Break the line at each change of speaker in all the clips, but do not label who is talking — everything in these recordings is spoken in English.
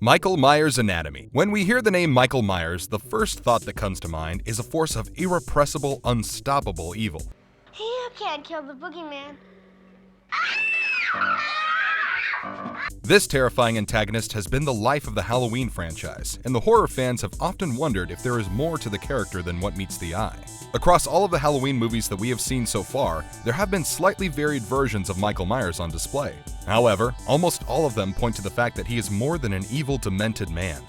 Michael Myers' anatomy. When we hear the name Michael Myers, the first thought that comes to mind is a force of irrepressible, unstoppable evil.
You can't kill the boogeyman.
This terrifying antagonist has been the life of the Halloween franchise, and the horror fans have often wondered if there is more to the character than what meets the eye. Across all of the Halloween movies that we have seen so far, there have been slightly varied versions of Michael Myers on display. However, almost all of them point to the fact that he is more than an evil, demented man.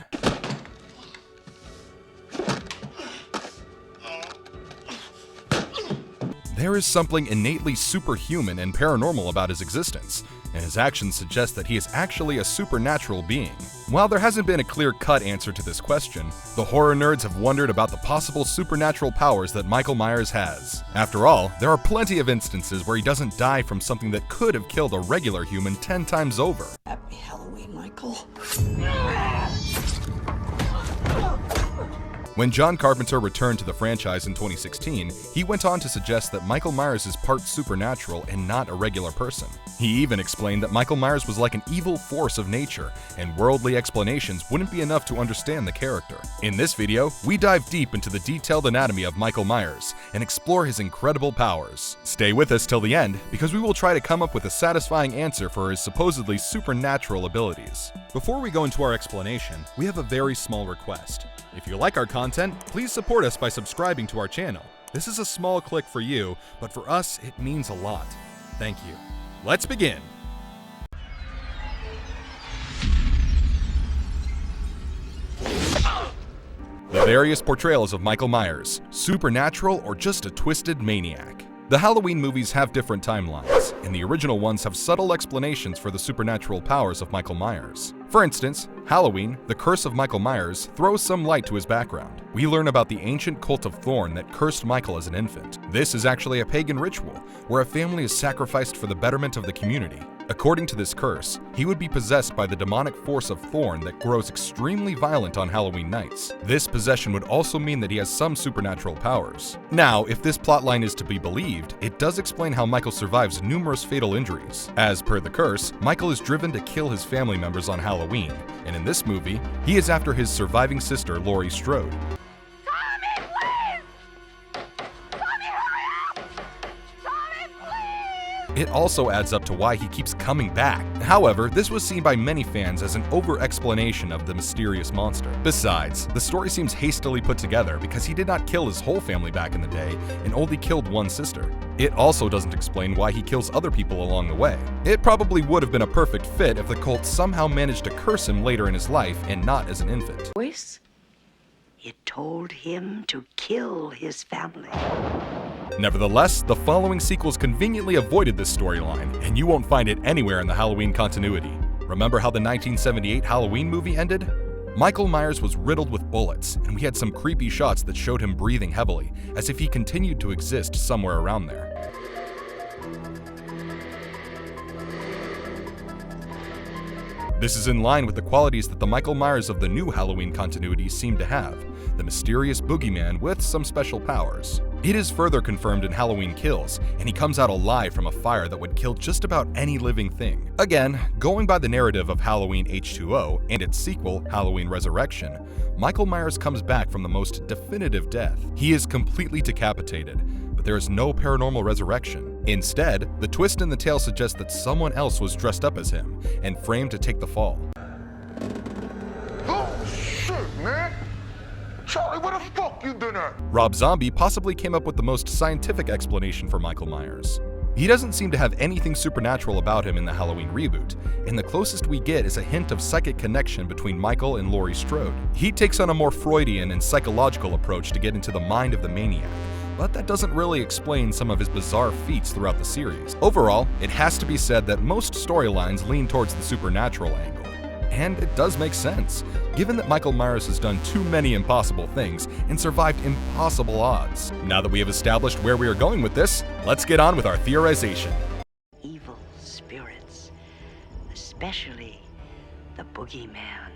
There is something innately superhuman and paranormal about his existence, and his actions suggest that he is actually a supernatural being. While there hasn't been a clear-cut answer to this question, the horror nerds have wondered about the possible supernatural powers that Michael Myers has. After all, there are plenty of instances where he doesn't die from something that could have killed a regular human 10 times over.
Happy Halloween, Michael.
When John Carpenter returned to the franchise in 2016, he went on to suggest that Michael Myers is part supernatural and not a regular person. He even explained that Michael Myers was like an evil force of nature, and worldly explanations wouldn't be enough to understand the character. In this video, we dive deep into the detailed anatomy of Michael Myers and explore his incredible powers. Stay with us till the end, because we will try to come up with a satisfying answer for his supposedly supernatural abilities. Before we go into our explanation, we have a very small request. If you like our content, please support us by subscribing to our channel. This is a small click for you, but for us, it means a lot. Thank you. Let's begin. The various portrayals of Michael Myers, supernatural or just a twisted maniac. The Halloween movies have different timelines, and the original ones have subtle explanations for the supernatural powers of Michael Myers. For instance, Halloween, The Curse of Michael Myers, throws some light to his background. We learn about the ancient cult of Thorn that cursed Michael as an infant. This is actually a pagan ritual, where a family is sacrificed for the betterment of the community. According to this curse, he would be possessed by the demonic force of Thorn that grows extremely violent on Halloween nights. This possession would also mean that he has some supernatural powers. Now, if this plotline is to be believed, it does explain how Michael survives numerous fatal injuries. As per the curse, Michael is driven to kill his family members on Halloween, and in this movie, he is after his surviving sister, Laurie Strode. It also adds up to why he keeps coming back. However, this was seen by many fans as an over-explanation of the mysterious monster. Besides, the story seems hastily put together because he did not kill his whole family back in the day and only killed one sister. It also doesn't explain why he kills other people along the way. It probably would have been a perfect fit if the cult somehow managed to curse him later in his life and not as an infant.
Voice? It told him to kill his family.
Nevertheless, the following sequels conveniently avoided this storyline, and you won't find it anywhere in the Halloween continuity. Remember how the 1978 Halloween movie ended? Michael Myers was riddled with bullets, and we had some creepy shots that showed him breathing heavily, as if he continued to exist somewhere around there. This is in line with the qualities that the Michael Myers of the new Halloween continuity seem to have, the mysterious boogeyman with some special powers. It is further confirmed in Halloween Kills, and he comes out alive from a fire that would kill just about any living thing. Again, going by the narrative of Halloween H2O and its sequel, Halloween Resurrection, Michael Myers comes back from the most definitive death. He is completely decapitated, but there is no paranormal resurrection. Instead, the twist in the tale suggests that someone else was dressed up as him and framed to take the fall.
Oh shit, man! Charlie, where the fuck you been at?
Rob Zombie possibly came up with the most scientific explanation for Michael Myers. He doesn't seem to have anything supernatural about him in the Halloween reboot, and the closest we get is a hint of psychic connection between Michael and Laurie Strode. He takes on a more Freudian and psychological approach to get into the mind of the maniac, but that doesn't really explain some of his bizarre feats throughout the series. Overall, it has to be said that most storylines lean towards the supernatural angle. And it does make sense, given that Michael Myers has done too many impossible things and survived impossible odds. Now that we have established where we are going with this, let's get on with our theorization.
Evil spirits, especially the boogeyman.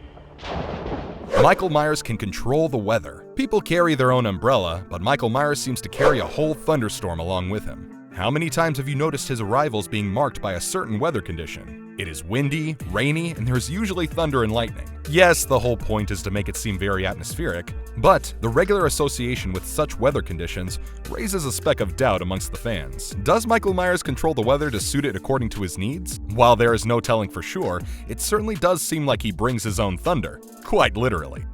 Michael Myers can control the weather. People carry their own umbrella, but Michael Myers seems to carry a whole thunderstorm along with him. How many times have you noticed his arrivals being marked by a certain weather condition? It is windy, rainy, and there's usually thunder and lightning. Yes, the whole point is to make it seem very atmospheric, but the regular association with such weather conditions raises a speck of doubt amongst the fans. Does Michael Myers control the weather to suit it according to his needs? While there is no telling for sure, it certainly does seem like he brings his own thunder, quite literally.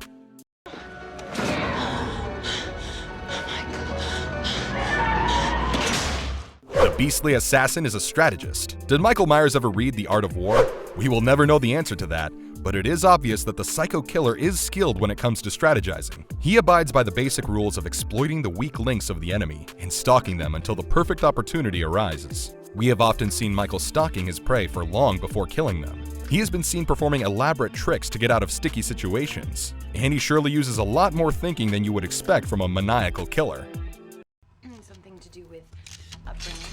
The beastly assassin is a strategist. Did Michael Myers ever read The Art of War? We will never know the answer to that, but it is obvious that the psycho killer is skilled when it comes to strategizing. He abides by the basic rules of exploiting the weak links of the enemy and stalking them until the perfect opportunity arises. We have often seen Michael stalking his prey for long before killing them. He has been seen performing elaborate tricks to get out of sticky situations, and he surely uses a lot more thinking than you would expect from a maniacal killer.
Something to do with upbringing.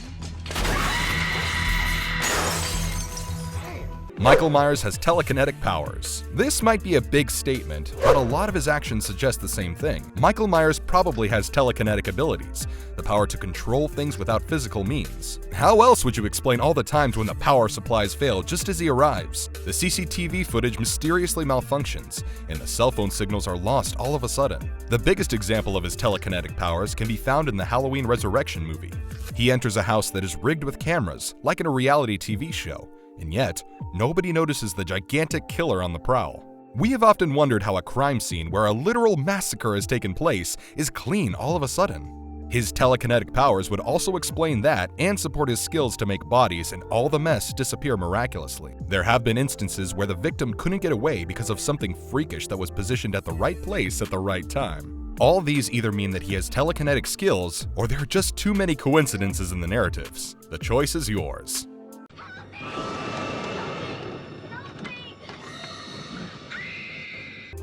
Michael Myers has telekinetic powers. This might be a big statement, but a lot of his actions suggest the same thing. Michael Myers probably has telekinetic abilities, the power to control things without physical means. How else would you explain all the times when the power supplies fail just as he arrives? The CCTV footage mysteriously malfunctions, and the cell phone signals are lost all of a sudden. The biggest example of his telekinetic powers can be found in the Halloween Resurrection movie. He enters a house that is rigged with cameras, like in a reality TV show. And yet, nobody notices the gigantic killer on the prowl. We have often wondered how a crime scene where a literal massacre has taken place is clean all of a sudden. His telekinetic powers would also explain that and support his skills to make bodies and all the mess disappear miraculously. There have been instances where the victim couldn't get away because of something freakish that was positioned at the right place at the right time. All these either mean that he has telekinetic skills, or there are just too many coincidences in the narratives. The choice is yours.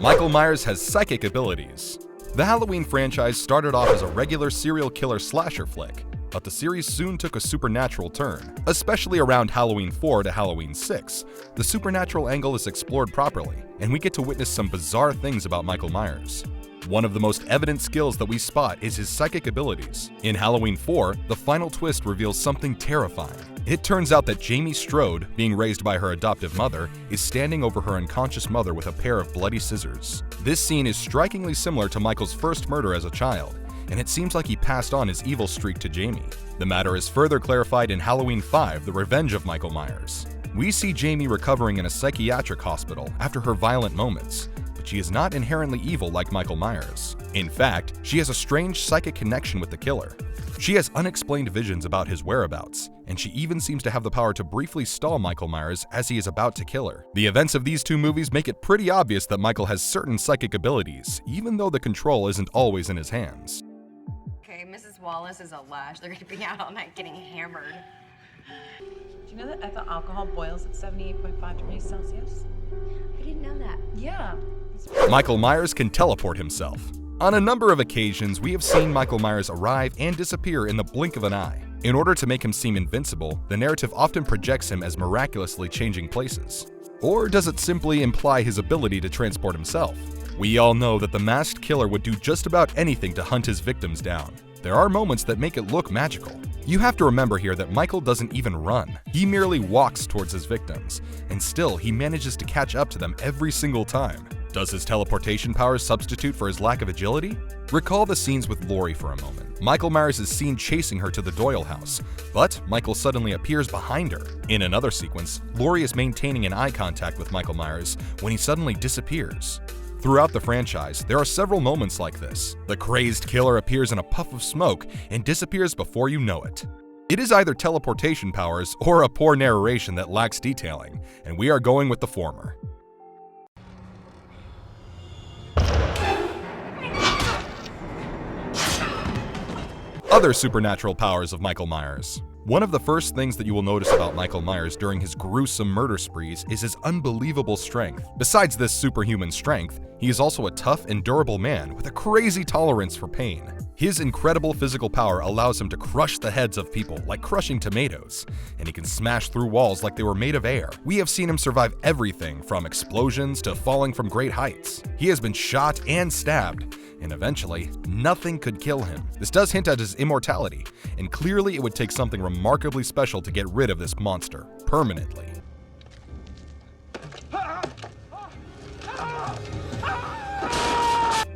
Michael Myers has psychic abilities. The Halloween franchise started off as a regular serial killer slasher flick, but the series soon took a supernatural turn. Especially around Halloween 4 to Halloween 6, the supernatural angle is explored properly, and we get to witness some bizarre things about Michael Myers. One of the most evident skills that we spot is his psychic abilities. In Halloween 4, the final twist reveals something terrifying. It turns out that Jamie Strode, being raised by her adoptive mother, is standing over her unconscious mother with a pair of bloody scissors. This scene is strikingly similar to Michael's first murder as a child, and it seems like he passed on his evil streak to Jamie. The matter is further clarified in Halloween 5, The Revenge of Michael Myers. We see Jamie recovering in a psychiatric hospital after her violent moments, but she is not inherently evil like Michael Myers. In fact, she has a strange psychic connection with the killer. She has unexplained visions about his whereabouts, and she even seems to have the power to briefly stall Michael Myers as he is about to kill her. The events of these two movies make it pretty obvious that Michael has certain psychic abilities, even though the control isn't always in his hands.
Okay, Mrs. Wallace is a lush. They're gonna be out all night getting hammered.
Do you know that ethyl alcohol boils at 78.5 degrees Celsius?
I didn't know that.
Yeah.
Michael Myers can teleport himself. On a number of occasions, we have seen Michael Myers arrive and disappear in the blink of an eye. In order to make him seem invincible, the narrative often projects him as miraculously changing places. Or does it simply imply his ability to transport himself? We all know that the masked killer would do just about anything to hunt his victims down. There are moments that make it look magical. You have to remember here that Michael doesn't even run. He merely walks towards his victims, and still he manages to catch up to them every single time. Does his teleportation powers substitute for his lack of agility? Recall the scenes with Laurie for a moment. Michael Myers is seen chasing her to the Doyle house, but Michael suddenly appears behind her. In another sequence, Laurie is maintaining an eye contact with Michael Myers when he suddenly disappears. Throughout the franchise, there are several moments like this. The crazed killer appears in a puff of smoke and disappears before you know it. It is either teleportation powers or a poor narration that lacks detailing, and we are going with the former. Other supernatural powers of Michael Myers. One of the first things that you will notice about Michael Myers during his gruesome murder sprees is his unbelievable strength. Besides this superhuman strength, he is also a tough and durable man with a crazy tolerance for pain. His incredible physical power allows him to crush the heads of people like crushing tomatoes, and he can smash through walls like they were made of air. We have seen him survive everything from explosions to falling from great heights. He has been shot and stabbed, and eventually, nothing could kill him. This does hint at his immortality, and clearly it would take something remarkably special to get rid of this monster permanently.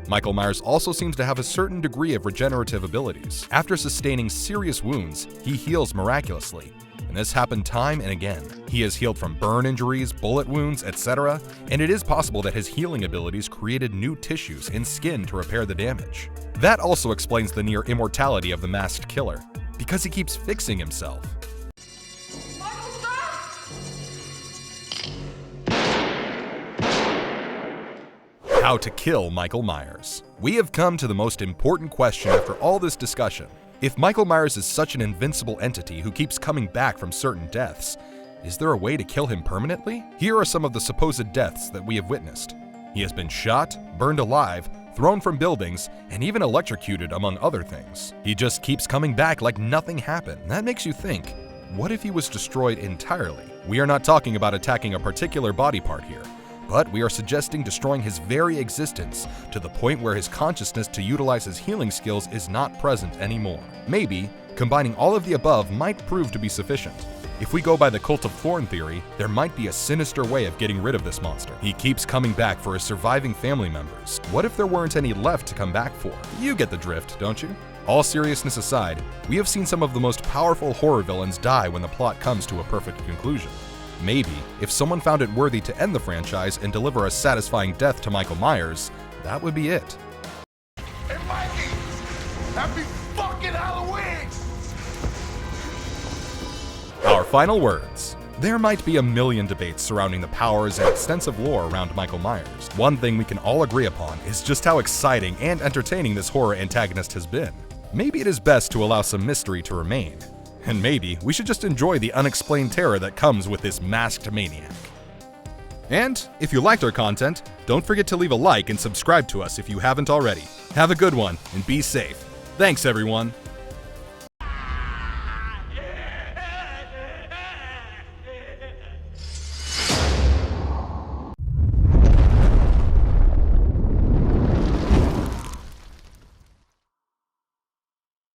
Michael Myers also seems to have a certain degree of regenerative abilities. After sustaining serious wounds, he heals miraculously, and this happened time and again. He is healed from burn injuries, bullet wounds, etc., and it is possible that his healing abilities created new tissues and skin to repair the damage. That also explains the near immortality of the masked killer, because he keeps fixing himself. How to kill Michael Myers. We have come to the most important question after all this discussion. If Michael Myers is such an invincible entity who keeps coming back from certain deaths, is there a way to kill him permanently? Here are some of the supposed deaths that we have witnessed. He has been shot, burned alive, thrown from buildings, and even electrocuted, among other things. He just keeps coming back like nothing happened. That makes you think, what if he was destroyed entirely? We are not talking about attacking a particular body part here, but we are suggesting destroying his very existence to the point where his consciousness to utilize his healing skills is not present anymore. Maybe, combining all of the above might prove to be sufficient. If we go by the Cult of Thorn theory, there might be a sinister way of getting rid of this monster. He keeps coming back for his surviving family members. What if there weren't any left to come back for? You get the drift, don't you? All seriousness aside, we have seen some of the most powerful horror villains die when the plot comes to a perfect conclusion. Maybe, if someone found it worthy to end the franchise and deliver a satisfying death to Michael Myers, that would be it.
Hey, Mikey! Happy fucking Halloween!
Our final words. There might be a million debates surrounding the powers and extensive lore around Michael Myers. One thing we can all agree upon is just how exciting and entertaining this horror antagonist has been. Maybe it is best to allow some mystery to remain. And maybe we should just enjoy the unexplained terror that comes with this masked maniac. And if you liked our content, don't forget to leave a like and subscribe to us if you haven't already. Have a good one and be safe. Thanks, everyone.